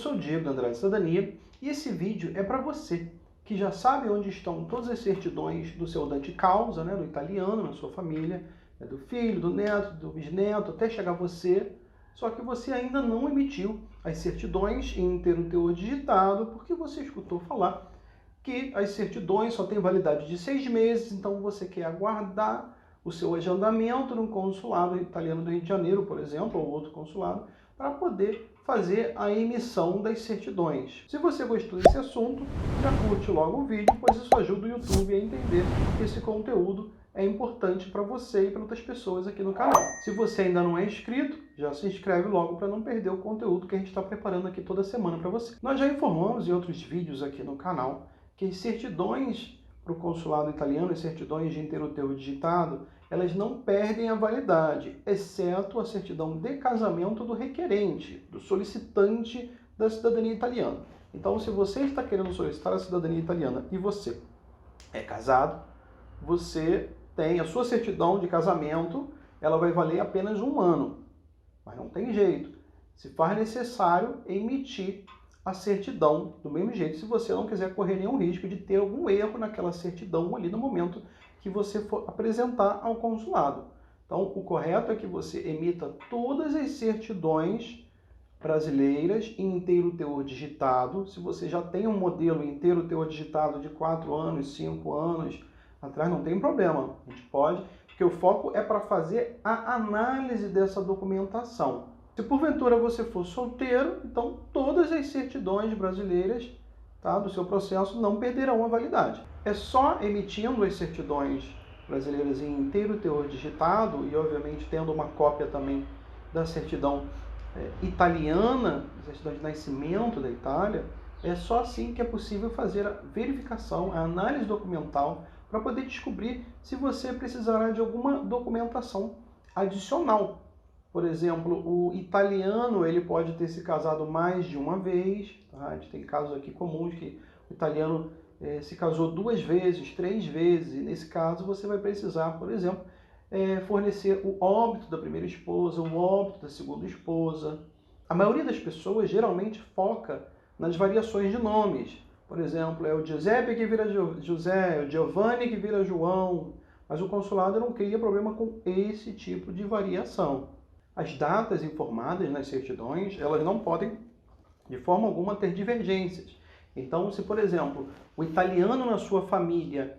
sou o Diego da Andrade Cidadania e esse vídeo é para você que já sabe onde estão todas as certidões do seu dante causa, né, do italiano na sua família, do filho, do neto, do bisneto, até chegar você, só que você ainda não emitiu as certidões em inteiro teor digitado porque você escutou falar que as certidões só têm validade de 6 meses, então você quer aguardar o seu agendamento num consulado italiano do Rio de Janeiro, por exemplo, ou outro consulado, para poder fazer a emissão das certidões. Se você gostou desse assunto, já curte logo o vídeo, pois isso ajuda o YouTube a entender que esse conteúdo é importante para você e para outras pessoas aqui no canal. Se você ainda não é inscrito, já se inscreve logo para não perder o conteúdo que a gente está preparando aqui toda semana para você. Nós já informamos em outros vídeos aqui no canal que as certidões para o consulado italiano, as certidões de inteiro teor digitado, elas não perdem a validade, exceto a certidão de casamento do requerente, do solicitante da cidadania italiana. Então, se você está querendo solicitar a cidadania italiana e você é casado, você tem a sua certidão de casamento, ela vai valer apenas 1 ano. Mas não tem jeito. Se faz necessário emitir a certidão do mesmo jeito, se você não quiser correr nenhum risco de ter algum erro naquela certidão ali no momento que você for apresentar ao consulado. Então, o correto é que você emita todas as certidões brasileiras em inteiro teor digitado. Se você já tem um modelo inteiro teor digitado de 4 anos, 5 anos atrás, não tem problema. A gente pode, porque o foco é para fazer a análise dessa documentação. Se porventura você for solteiro, então todas as certidões brasileiras, tá, do seu processo não perderão a validade. É só emitindo as certidões brasileiras em inteiro teor digitado e, obviamente, tendo uma cópia também da certidão italiana, certidão de nascimento da Itália, é só assim que é possível fazer a verificação, a análise documental, para poder descobrir se você precisará de alguma documentação adicional. Por exemplo, o italiano ele pode ter se casado mais de uma vez. Tá? A gente tem casos aqui comuns que o italiano se casou 2 vezes, 3 vezes. E nesse caso você vai precisar, por exemplo, fornecer o óbito da primeira esposa, o óbito da segunda esposa. A maioria das pessoas geralmente foca nas variações de nomes. Por exemplo, é o Giuseppe que vira José, o Giovanni que vira João. Mas o consulado não cria problema com esse tipo de variação. As datas informadas nas certidões, elas não podem, de forma alguma, ter divergências. Então, se, por exemplo, o italiano na sua família,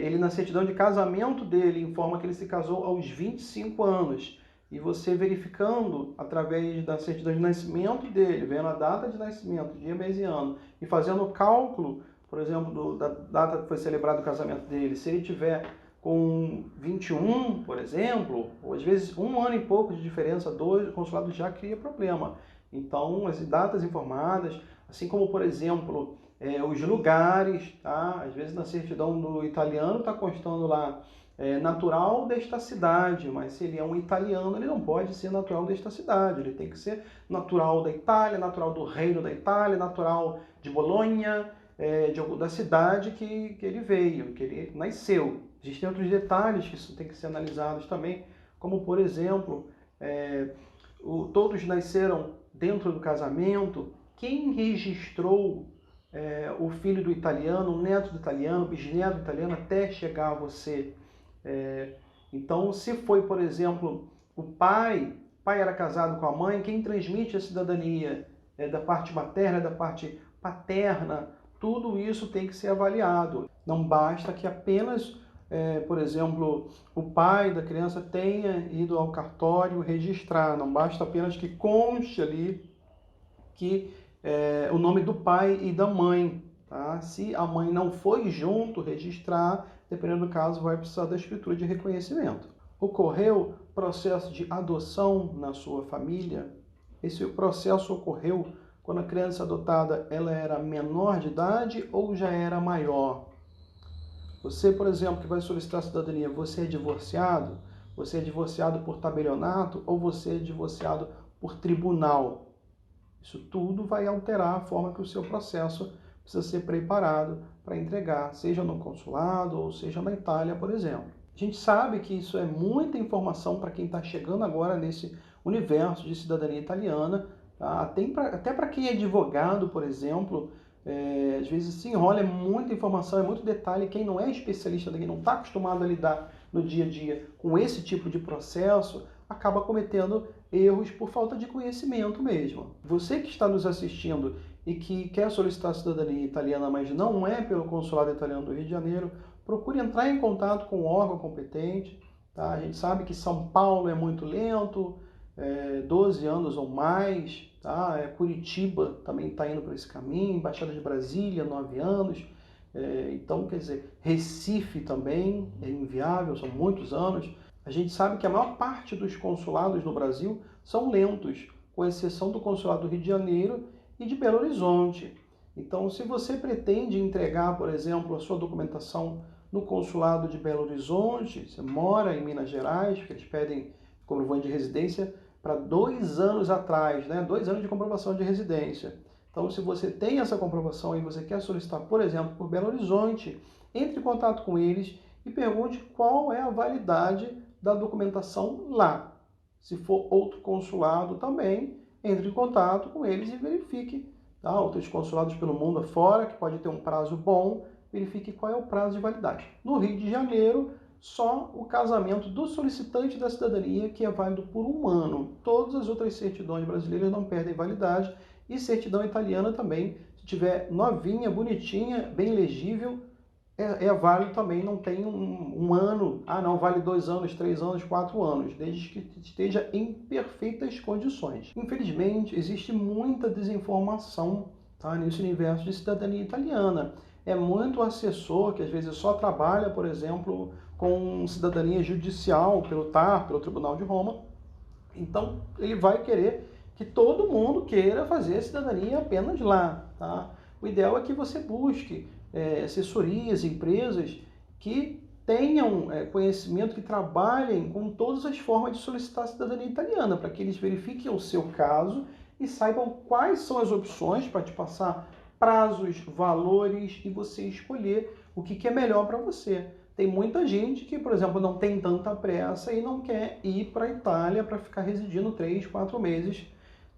ele na certidão de casamento dele informa que ele se casou aos 25 anos, e você verificando através da certidão de nascimento dele, vendo a data de nascimento, dia, mês e ano, e fazendo o cálculo, por exemplo, da data que foi celebrado o casamento dele, se ele tiver com 21, por exemplo, ou às vezes 1 ano e pouco de diferença, o consulado já cria problema. Então, as datas informadas, assim como, por exemplo, os lugares, tá? Às vezes na certidão do italiano está constando lá natural desta cidade, mas se ele é um italiano, ele não pode ser natural desta cidade, ele tem que ser natural da Itália, natural do Reino da Itália, natural de Bolonha, da cidade que ele veio, que ele nasceu. Existem outros detalhes que têm que ser analisados também, como, por exemplo, todos nasceram dentro do casamento, quem registrou o filho do italiano, o neto do italiano, o bisneto do italiano, até chegar a você. Então, se foi, por exemplo, o pai era casado com a mãe, quem transmite a cidadania da parte materna, da parte paterna, tudo isso tem que ser avaliado. Não basta que apenas, por exemplo, o pai da criança tenha ido ao cartório registrar, não basta apenas que conste ali que o nome do pai e da mãe. Tá? Se a mãe não foi junto registrar, dependendo do caso, vai precisar da escritura de reconhecimento. Ocorreu processo de adoção na sua família? Esse processo ocorreu quando a criança adotada ela era menor de idade ou já era maior? Você, por exemplo, que vai solicitar a cidadania, você é divorciado? Você é divorciado por tabelionato ou você é divorciado por tribunal? Isso tudo vai alterar a forma que o seu processo precisa ser preparado para entregar, seja no consulado ou seja na Itália, por exemplo. A gente sabe que isso é muita informação para quem está chegando agora nesse universo de cidadania italiana, tá? Até para quem é advogado, por exemplo, às vezes se enrola, é muita informação, é muito detalhe. Quem não é especialista, quem não está acostumado a lidar no dia a dia com esse tipo de processo, acaba cometendo erros por falta de conhecimento mesmo. Você que está nos assistindo e que quer solicitar a cidadania italiana, mas não é pelo Consulado Italiano do Rio de Janeiro, procure entrar em contato com o órgão competente. Tá? A gente sabe que São Paulo é muito lento, 12 anos ou mais. Tá? Curitiba também está indo por esse caminho, Embaixada de Brasília, 9 anos. Então, quer dizer, Recife também é inviável, são muitos anos. A gente sabe que a maior parte dos consulados no Brasil são lentos, com exceção do Consulado do Rio de Janeiro e de Belo Horizonte. Então, se você pretende entregar, por exemplo, a sua documentação no Consulado de Belo Horizonte, você mora em Minas Gerais, porque eles pedem comprovante de residência para 2 anos atrás, né? 2 anos de comprovação de residência. Então, se você tem essa comprovação e você quer solicitar, por exemplo, por Belo Horizonte, entre em contato com eles e pergunte qual é a validade da documentação lá. Se for outro consulado também, entre em contato com eles e verifique. Tá? Outros consulados pelo mundo afora, que pode ter um prazo bom, verifique qual é o prazo de validade. No Rio de Janeiro, só o casamento do solicitante da cidadania, que é válido por 1 ano. Todas as outras certidões brasileiras não perdem validade, e certidão italiana também, se tiver novinha, bonitinha, bem legível, é válido também, não tem um ano, não, vale 2 anos, 3 anos, 4 anos, desde que esteja em perfeitas condições. Infelizmente, existe muita desinformação, tá, nesse universo de cidadania italiana. É muito assessor que às vezes só trabalha, por exemplo, com cidadania judicial pelo TAR, pelo Tribunal de Roma. Então, ele vai querer que todo mundo queira fazer cidadania apenas lá, tá? O ideal é que você busque assessorias, empresas que tenham conhecimento, que trabalhem com todas as formas de solicitar a cidadania italiana, para que eles verifiquem o seu caso e saibam quais são as opções para te passar prazos, valores e você escolher o que é melhor para você. Tem muita gente que, por exemplo, não tem tanta pressa e não quer ir para a Itália para ficar residindo 3, 4 meses,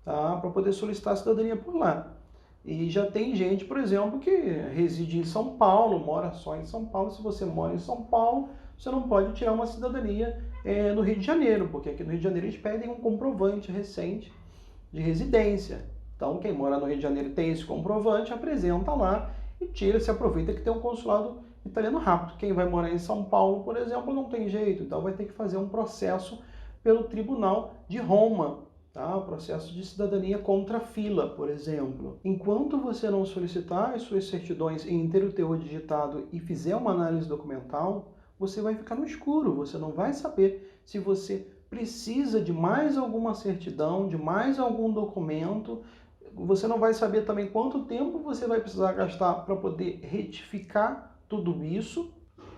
tá? Para poder solicitar a cidadania por lá. E já tem gente, por exemplo, que reside em São Paulo, mora só em São Paulo. Se você mora em São Paulo, você não pode tirar uma cidadania no Rio de Janeiro, porque aqui no Rio de Janeiro eles pedem um comprovante recente de residência. Então, quem mora no Rio de Janeiro tem esse comprovante, apresenta lá e tira, se aproveita que tem um consulado italiano rápido. Quem vai morar em São Paulo, por exemplo, não tem jeito, então vai ter que fazer um processo pelo Tribunal de Roma, tá? O processo de cidadania contra a fila, por exemplo. Enquanto você não solicitar as suas certidões em inteiro teor digitado e fizer uma análise documental, você vai ficar no escuro, você não vai saber se você precisa de mais alguma certidão, de mais algum documento. Você não vai saber também quanto tempo você vai precisar gastar para poder retificar tudo isso.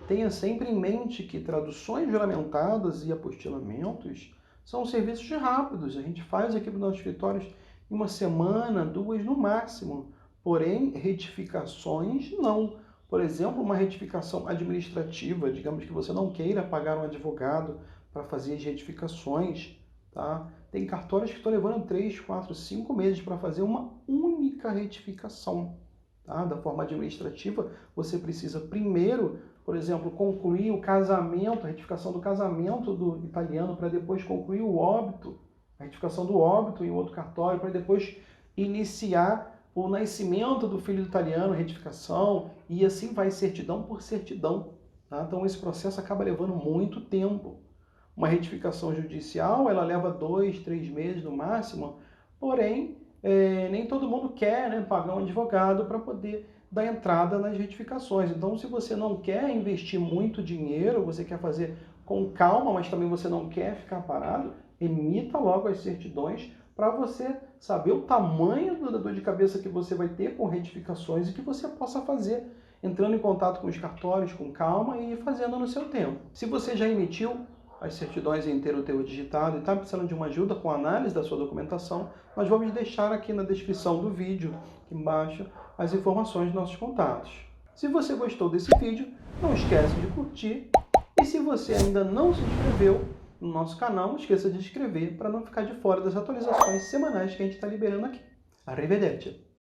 Tenha sempre em mente que traduções juramentadas e apostilamentos são serviços rápidos. A gente faz aqui nos nossos escritórios em 1 semana, 2 no máximo. Porém, retificações não. Por exemplo, uma retificação administrativa, digamos que você não queira pagar um advogado para fazer as retificações, tá? Tem cartórios que estão levando 3, 4, 5 meses para fazer uma única retificação, tá? Da forma administrativa, você precisa primeiro, por exemplo, concluir o casamento, a retificação do casamento do italiano, para depois concluir o óbito, a retificação do óbito em outro cartório, para depois iniciar o nascimento do filho do italiano, retificação, e assim vai certidão por certidão, tá? Então esse processo acaba levando muito tempo. Uma retificação judicial, ela leva 2, 3 meses no máximo, porém, nem todo mundo quer, né, pagar um advogado para poder dar entrada nas retificações. Então, se você não quer investir muito dinheiro, você quer fazer com calma, mas também você não quer ficar parado, emita logo as certidões para você saber o tamanho da dor de cabeça que você vai ter com retificações e que você possa fazer entrando em contato com os cartórios com calma e fazendo no seu tempo. Se você já emitiu as certidões em inteiro teor digitado e está precisando de uma ajuda com a análise da sua documentação, nós vamos deixar aqui na descrição do vídeo, aqui embaixo, as informações dos nossos contatos. Se você gostou desse vídeo, não esquece de curtir. E se você ainda não se inscreveu, no nosso canal. Não esqueça de se inscrever para não ficar de fora das atualizações semanais que a gente está liberando aqui. Arrivederci!